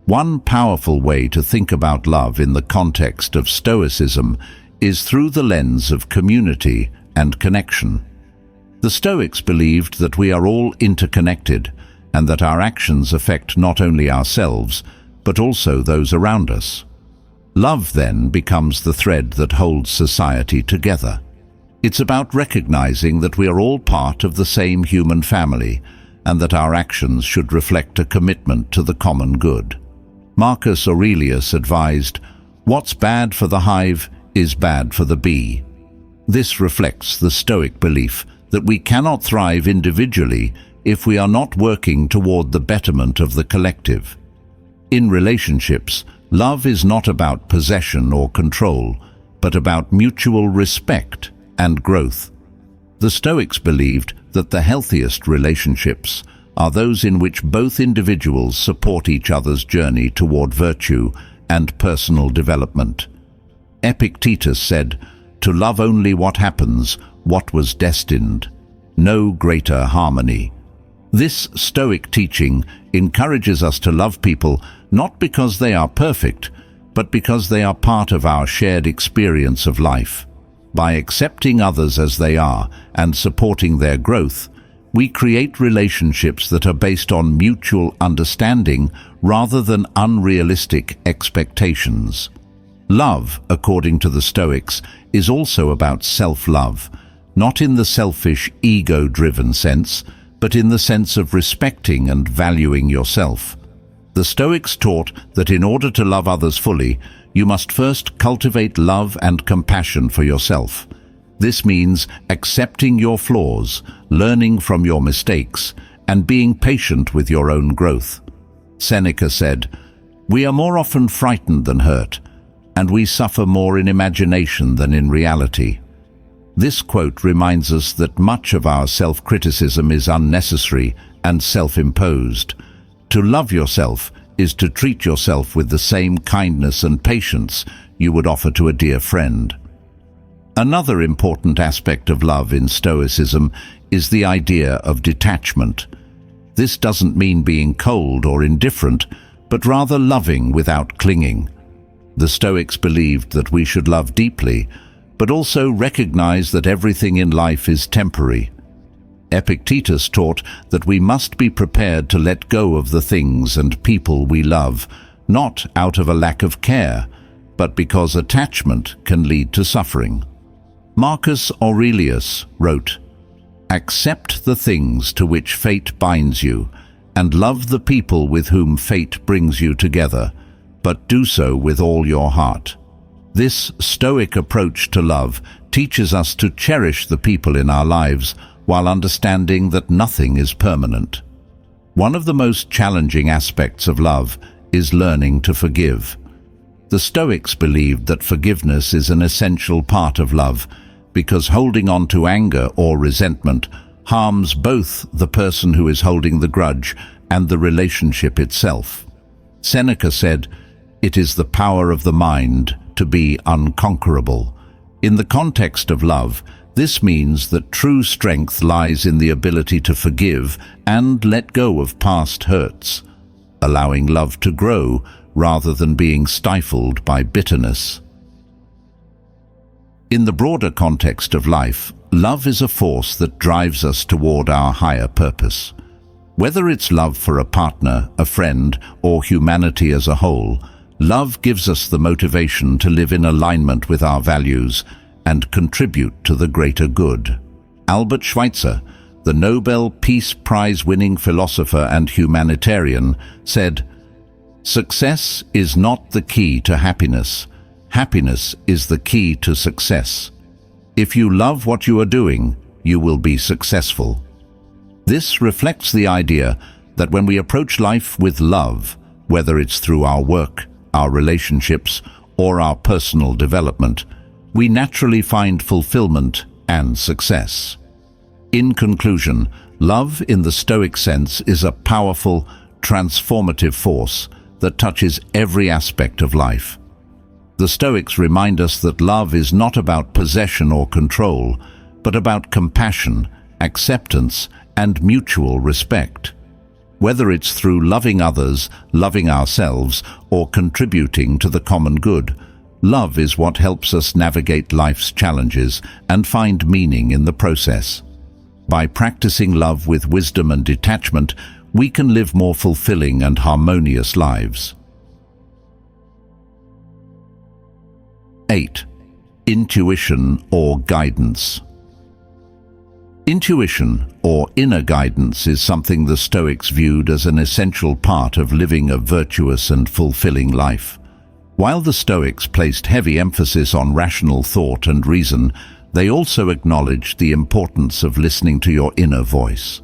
A: One powerful way to think about love in the context of Stoicism is through the lens of community and connection. The Stoics believed that we are all interconnected and that our actions affect not only ourselves, but also those around us. Love, then, becomes the thread that holds society together. It's about recognizing that we are all part of the same human family and that our actions should reflect a commitment to the common good. Marcus Aurelius advised, "What's bad for the hive is bad for the bee." This reflects the Stoic belief that we cannot thrive individually if we are not working toward the betterment of the collective. In relationships, love is not about possession or control, but about mutual respect and growth. The Stoics believed that the healthiest relationships are those in which both individuals support each other's journey toward virtue and personal development. Epictetus said, "To love only what happens, what was destined. No greater harmony." This Stoic teaching encourages us to love people not because they are perfect, but because they are part of our shared experience of life. By accepting others as they are and supporting their growth, we create relationships that are based on mutual understanding rather than unrealistic expectations. Love, according to the Stoics, is also about self-love, not in the selfish, ego-driven sense, but in the sense of respecting and valuing yourself. The Stoics taught that in order to love others fully, you must first cultivate love and compassion for yourself. This means accepting your flaws, learning from your mistakes, and being patient with your own growth. Seneca said, "We are more often frightened than hurt, and we suffer more in imagination than in reality." This quote reminds us that much of our self-criticism is unnecessary and self-imposed. To love yourself is to treat yourself with the same kindness and patience you would offer to a dear friend. Another important aspect of love in Stoicism is the idea of detachment. This doesn't mean being cold or indifferent, but rather loving without clinging. The Stoics believed that we should love deeply, but also recognize that everything in life is temporary. Epictetus taught that we must be prepared to let go of the things and people we love, not out of a lack of care, but because attachment can lead to suffering. Marcus Aurelius wrote, "Accept the things to which fate binds you, and love the people with whom fate brings you together, but do so with all your heart." This Stoic approach to love teaches us to cherish the people in our lives while understanding that nothing is permanent. One of the most challenging aspects of love is learning to forgive. The Stoics believed that forgiveness is an essential part of love because holding on to anger or resentment harms both the person who is holding the grudge and the relationship itself. Seneca said, "It is the power of the mind to be unconquerable." In the context of love, this means that true strength lies in the ability to forgive and let go of past hurts, allowing love to grow rather than being stifled by bitterness. In the broader context of life, love is a force that drives us toward our higher purpose. Whether it's love for a partner, a friend, or humanity as a whole, love gives us the motivation to live in alignment with our values and contribute to the greater good. Albert Schweitzer, the Nobel Peace Prize-winning philosopher and humanitarian, said, "Success is not the key to happiness. Happiness is the key to success. If you love what you are doing, you will be successful." This reflects the idea that when we approach life with love, whether it's through our work, our relationships, or our personal development, we naturally find fulfillment and success. In conclusion, love in the Stoic sense is a powerful, transformative force that touches every aspect of life. The Stoics remind us that love is not about possession or control, but about compassion, acceptance, and mutual respect. Whether it's through loving others, loving ourselves, or contributing to the common good, love is what helps us navigate life's challenges and find meaning in the process. By practicing love with wisdom and detachment, we can live more fulfilling and harmonious lives. 8. Intuition or guidance. Intuition, or inner guidance, is something the Stoics viewed as an essential part of living a virtuous and fulfilling life. While the Stoics placed heavy emphasis on rational thought and reason, they also acknowledged the importance of listening to your inner voice.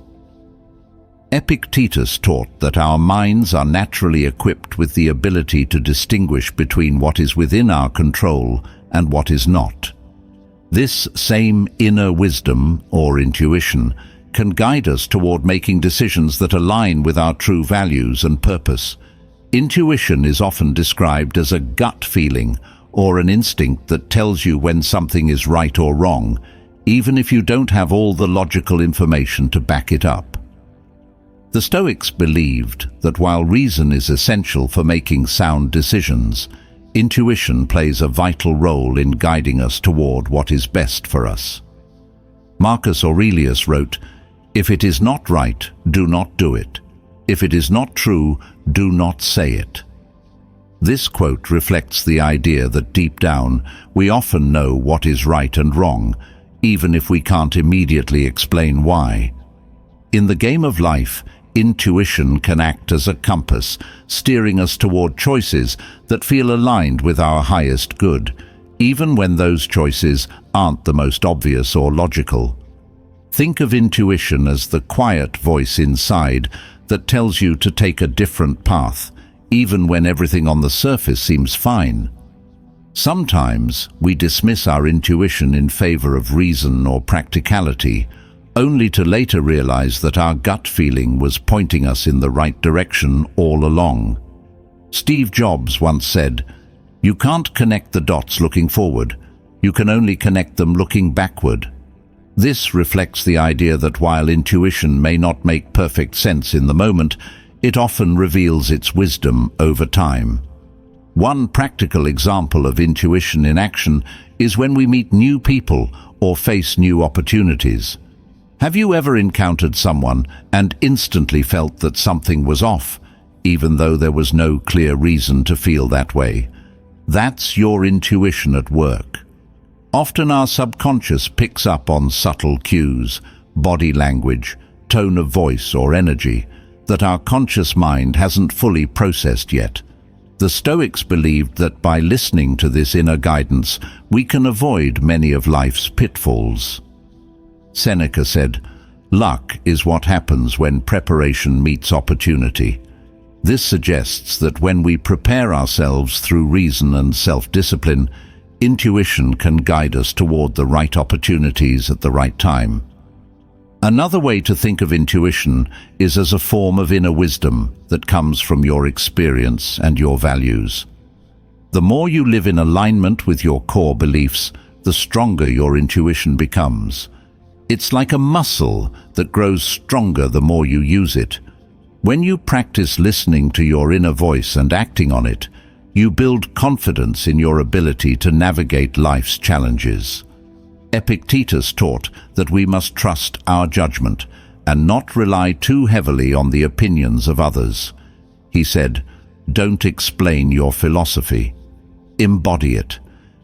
A: Epictetus taught that our minds are naturally equipped with the ability to distinguish between what is within our control and what is not. This same inner wisdom, or intuition, can guide us toward making decisions that align with our true values and purpose. Intuition is often described as a gut feeling or an instinct that tells you when something is right or wrong, even if you don't have all the logical information to back it up. The Stoics believed that while reason is essential for making sound decisions, intuition plays a vital role in guiding us toward what is best for us. Marcus Aurelius wrote, "If it is not right, do not do it. If it is not true, do not say it." This quote reflects the idea that deep down, we often know what is right and wrong, even if we can't immediately explain why. In the game of life, intuition can act as a compass, steering us toward choices that feel aligned with our highest good, even when those choices aren't the most obvious or logical. Think of intuition as the quiet voice inside that tells you to take a different path, even when everything on the surface seems fine. Sometimes we dismiss our intuition in favor of reason or practicality, only to later realize that our gut feeling was pointing us in the right direction all along. Steve Jobs once said, "You can't connect the dots looking forward, you can only connect them looking backward." This reflects the idea that while intuition may not make perfect sense in the moment, it often reveals its wisdom over time. One practical example of intuition in action is when we meet new people or face new opportunities. Have you ever encountered someone and instantly felt that something was off, even though there was no clear reason to feel that way? That's your intuition at work. Often our subconscious picks up on subtle cues, body language, tone of voice or energy that our conscious mind hasn't fully processed yet. The Stoics believed that by listening to this inner guidance, we can avoid many of life's pitfalls. Seneca said, "Luck is what happens when preparation meets opportunity." This suggests that when we prepare ourselves through reason and self-discipline, intuition can guide us toward the right opportunities at the right time. Another way to think of intuition is as a form of inner wisdom that comes from your experience and your values. The more you live in alignment with your core beliefs, the stronger your intuition becomes. It's like a muscle that grows stronger the more you use it. When you practice listening to your inner voice and acting on it, you build confidence in your ability to navigate life's challenges. Epictetus taught that we must trust our judgment and not rely too heavily on the opinions of others. He said, "Don't explain your philosophy. Embody it."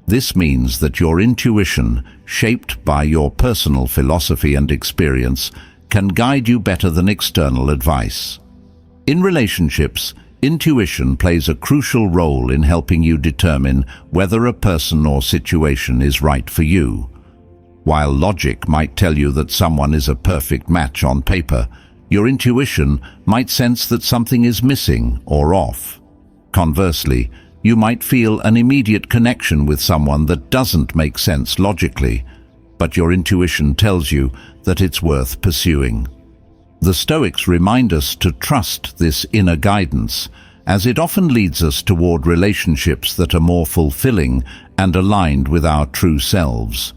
A: This means that your intuition, shaped by your personal philosophy and experience, can guide you better than external advice. In relationships, intuition plays a crucial role in helping you determine whether a person or situation is right for you. While logic might tell you that someone is a perfect match on paper, your intuition might sense that something is missing or off. Conversely, you might feel an immediate connection with someone that doesn't make sense logically, but your intuition tells you that it's worth pursuing. The Stoics remind us to trust this inner guidance, as it often leads us toward relationships that are more fulfilling and aligned with our true selves.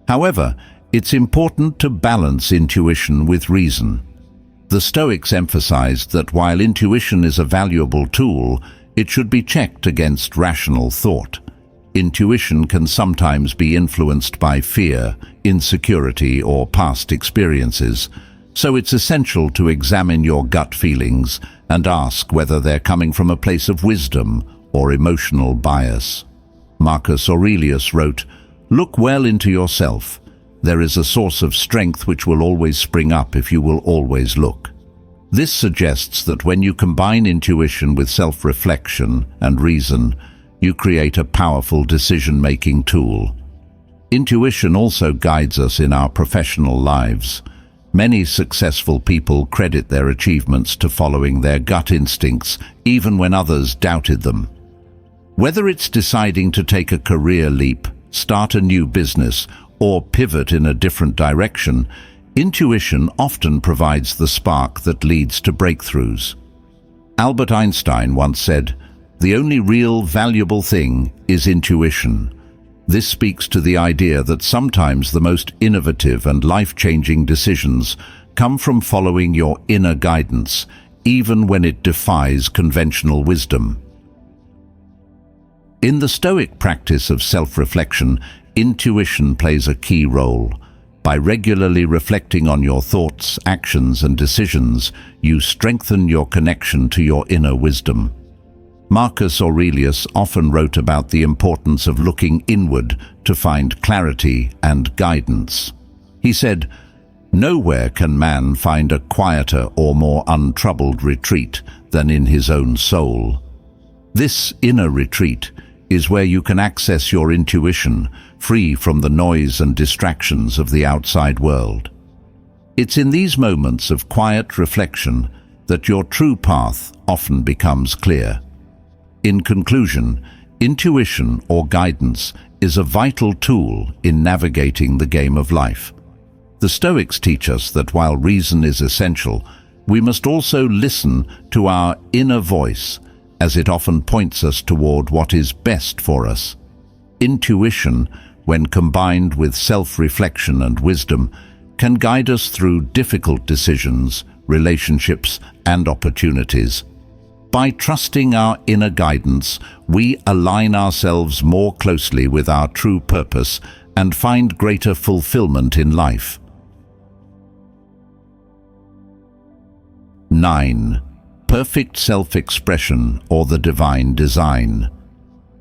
A: However, it's important to balance intuition with reason. The Stoics emphasized that while intuition is a valuable tool, it should be checked against rational thought. Intuition can sometimes be influenced by fear, insecurity, or past experiences, so it's essential to examine your gut feelings and ask whether they're coming from a place of wisdom or emotional bias. Marcus Aurelius wrote, "Look well into yourself. There is a source of strength which will always spring up if you will always look." This suggests that when you combine intuition with self-reflection and reason, you create a powerful decision-making tool. Intuition also guides us in our professional lives. Many successful people credit their achievements to following their gut instincts, even when others doubted them. Whether it's deciding to take a career leap, start a new business, or pivot in a different direction, intuition often provides the spark that leads to breakthroughs. Albert Einstein once said, "The only real valuable thing is intuition." This speaks to the idea that sometimes the most innovative and life-changing decisions come from following your inner guidance, even when it defies conventional wisdom. In the Stoic practice of self-reflection, intuition plays a key role. By regularly reflecting on your thoughts, actions, and decisions, you strengthen your connection to your inner wisdom. Marcus Aurelius often wrote about the importance of looking inward to find clarity and guidance. He said, Nowhere can man find a quieter or more untroubled retreat than in his own soul. This inner retreat is where you can access your intuition, free from the noise and distractions of the outside world. It's in these moments of quiet reflection that your true path often becomes clear. In conclusion, intuition or guidance is a vital tool in navigating the game of life. The Stoics teach us that while reason is essential, we must also listen to our inner voice, as it often points us toward what is best for us. Intuition, when combined with self-reflection and wisdom, can guide us through difficult decisions, relationships, and opportunities. By trusting our inner guidance, we align ourselves more closely with our true purpose and find greater fulfillment in life. 9. Perfect self-expression or the divine design.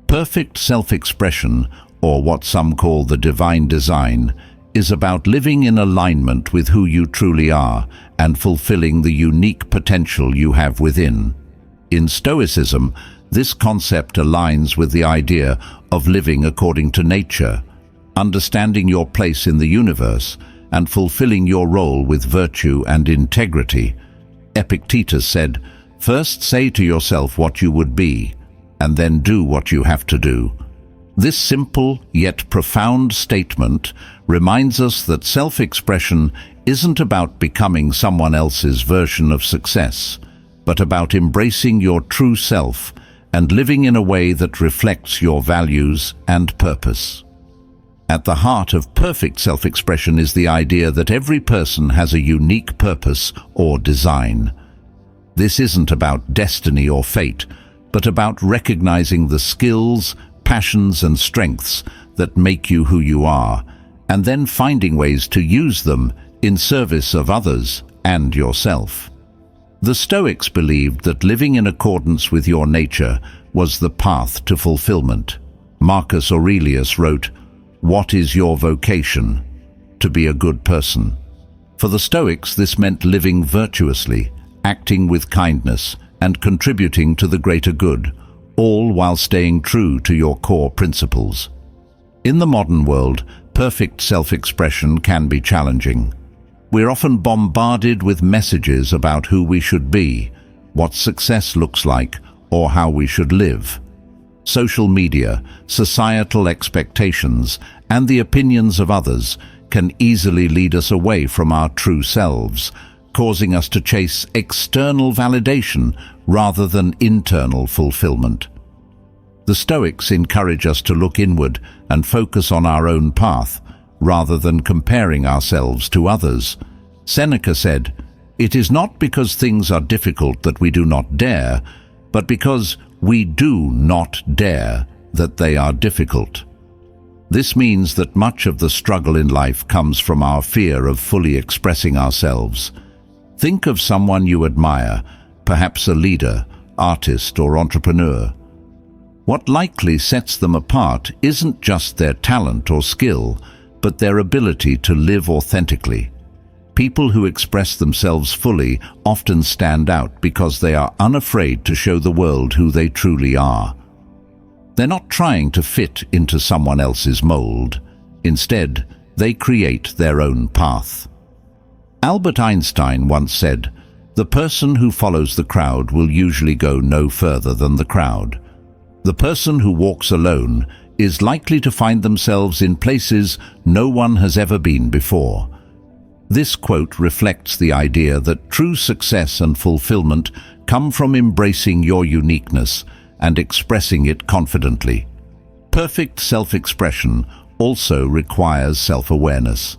A: Perfect self-expression, or what some call the divine design, is about living in alignment with who you truly are and fulfilling the unique potential you have within. In Stoicism, this concept aligns with the idea of living according to nature, understanding your place in the universe, and fulfilling your role with virtue and integrity. Epictetus said, "First say to yourself what you would be, and then do what you have to do." This simple yet profound statement reminds us that self-expression isn't about becoming someone else's version of success, but about embracing your true self and living in a way that reflects your values and purpose. At the heart of perfect self-expression is the idea that every person has a unique purpose or design. This isn't about destiny or fate, but about recognizing the skills, passions, and strengths that make you who you are, and then finding ways to use them in service of others and yourself. The Stoics believed that living in accordance with your nature was the path to fulfillment. Marcus Aurelius wrote, "What is your vocation? To be a good person." For the Stoics, this meant living virtuously, acting with kindness, and contributing to the greater good, all while staying true to your core principles. In the modern world, perfect self-expression can be challenging. We're often bombarded with messages about who we should be, what success looks like, or how we should live. Social media, societal expectations, and the opinions of others can easily lead us away from our true selves, causing us to chase external validation rather than internal fulfillment. The Stoics encourage us to look inward and focus on our own path, rather than comparing ourselves to others. Seneca said, "It is not because things are difficult that we do not dare, but because we do not dare that they are difficult." This means that much of the struggle in life comes from our fear of fully expressing ourselves. Think of someone you admire, perhaps a leader, artist, or entrepreneur. What likely sets them apart isn't just their talent or skill, but their ability to live authentically. People who express themselves fully often stand out because they are unafraid to show the world who they truly are. They're not trying to fit into someone else's mold. Instead, they create their own path. Albert Einstein once said, "The person who follows the crowd will usually go no further than the crowd. The person who walks alone is likely to find themselves in places no one has ever been before." This quote reflects the idea that true success and fulfillment come from embracing your uniqueness and expressing it confidently. Perfect self-expression also requires self-awareness.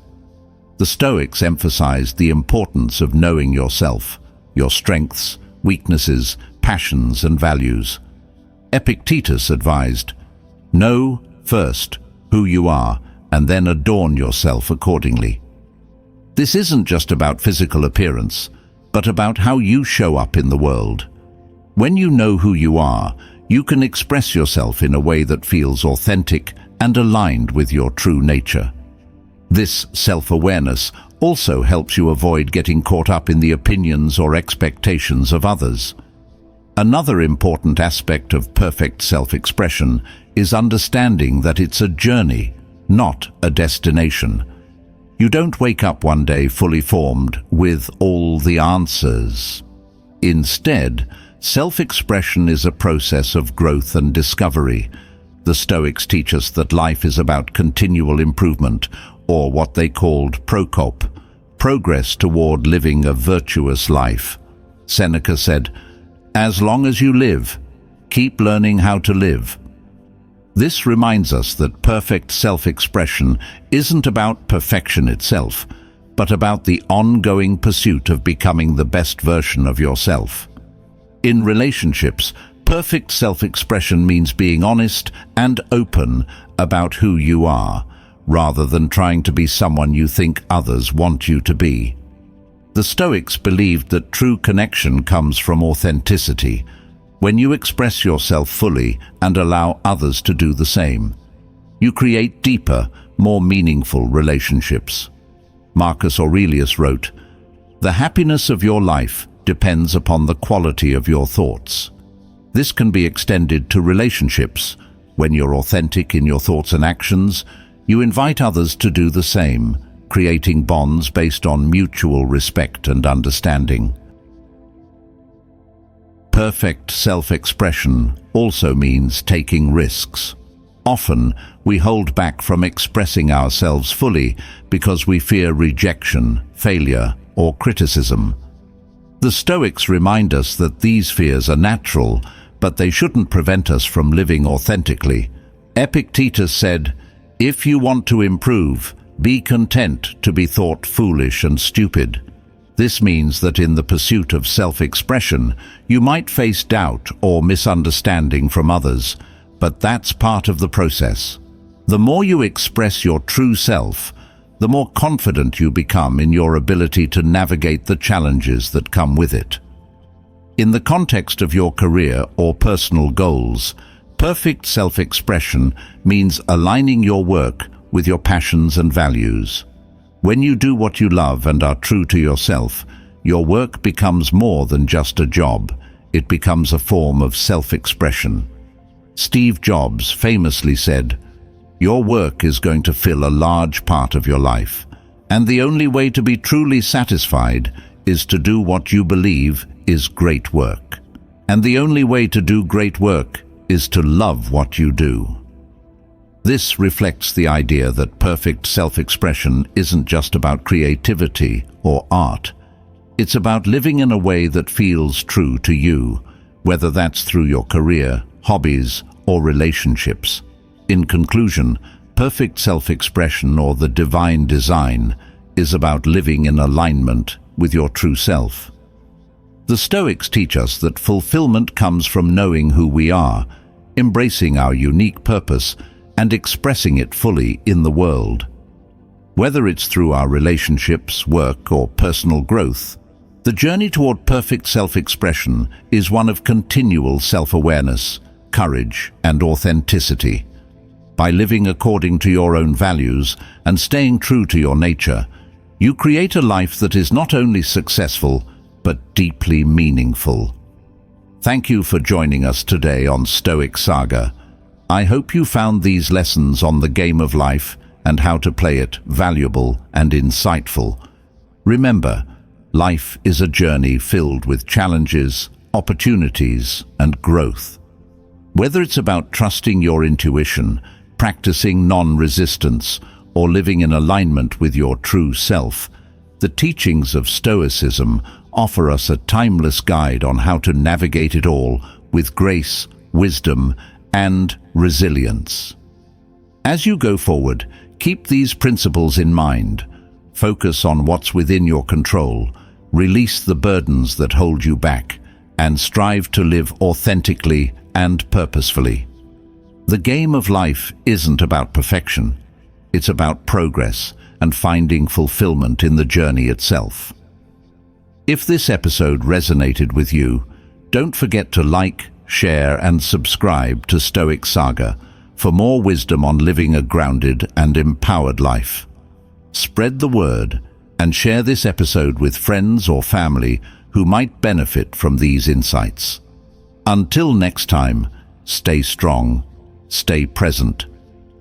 A: The Stoics emphasized the importance of knowing yourself, your strengths, weaknesses, passions, and values. Epictetus advised, "Know first who you are, and then adorn yourself accordingly." This isn't just about physical appearance, but about how you show up in the world. When you know who you are, you can express yourself in a way that feels authentic and aligned with your true nature. This self-awareness also helps you avoid getting caught up in the opinions or expectations of others. Another important aspect of perfect self-expression is understanding that it's a journey, not a destination. You don't wake up one day fully formed with all the answers. Instead, self-expression is a process of growth and discovery. The Stoics teach us that life is about continual improvement, or what they called prokop, progress toward living a virtuous life. Seneca said, "As long as you live, keep learning how to live." This reminds us that perfect self-expression isn't about perfection itself, but about the ongoing pursuit of becoming the best version of yourself. In relationships, perfect self-expression means being honest and open about who you are, rather than trying to be someone you think others want you to be. The Stoics believed that true connection comes from authenticity, when you express yourself fully and allow others to do the same. You create deeper, more meaningful relationships. Marcus Aurelius wrote, "The happiness of your life depends upon the quality of your thoughts." This can be extended to relationships. When you're authentic in your thoughts and actions, you invite others to do the same, creating bonds based on mutual respect and understanding. Perfect self-expression also means taking risks. Often, we hold back from expressing ourselves fully because we fear rejection, failure, or criticism. The Stoics remind us that these fears are natural, but they shouldn't prevent us from living authentically. Epictetus said, "If you want to improve, be content to be thought foolish and stupid." This means that in the pursuit of self-expression, you might face doubt or misunderstanding from others, but that's part of the process. The more you express your true self, the more confident you become in your ability to navigate the challenges that come with it. In the context of your career or personal goals, perfect self-expression means aligning your work with your passions and values. When you do what you love and are true to yourself, your work becomes more than just a job. It becomes a form of self-expression. Steve Jobs famously said, "Your work is going to fill a large part of your life, and the only way to be truly satisfied is to do what you believe is great work. And the only way to do great work is to love what you do." This reflects the idea that perfect self-expression isn't just about creativity or art. It's about living in a way that feels true to you, whether that's through your career, hobbies, or relationships. In conclusion, perfect self-expression, or the divine design, is about living in alignment with your true self. The Stoics teach us that fulfillment comes from knowing who we are, embracing our unique purpose, and expressing it fully in the world. Whether it's through our relationships, work, or personal growth, the journey toward perfect self-expression is one of continual self-awareness, courage, and authenticity. By living according to your own values and staying true to your nature, you create a life that is not only successful, but deeply meaningful. Thank you for joining us today on Stoic Saga. I hope you found these lessons on the game of life and how to play it valuable and insightful. Remember, life is a journey filled with challenges, opportunities, and growth. Whether it's about trusting your intuition, practicing non-resistance, or living in alignment with your true self, the teachings of Stoicism offer us a timeless guide on how to navigate it all with grace, wisdom, and resilience. As you go forward, keep these principles in mind. Focus on what's within your control, release the burdens that hold you back, and strive to live authentically and purposefully. The game of life isn't about perfection. It's about progress and finding fulfillment in the journey itself. If this episode resonated with you, don't forget to like, share, and subscribe to Stoic Saga for more wisdom on living a grounded and empowered life. Spread the word and share this episode with friends or family who might benefit from these insights. Until next time, stay strong, stay present,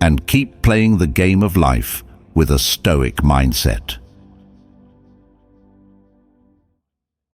A: and keep playing the game of life with a Stoic mindset.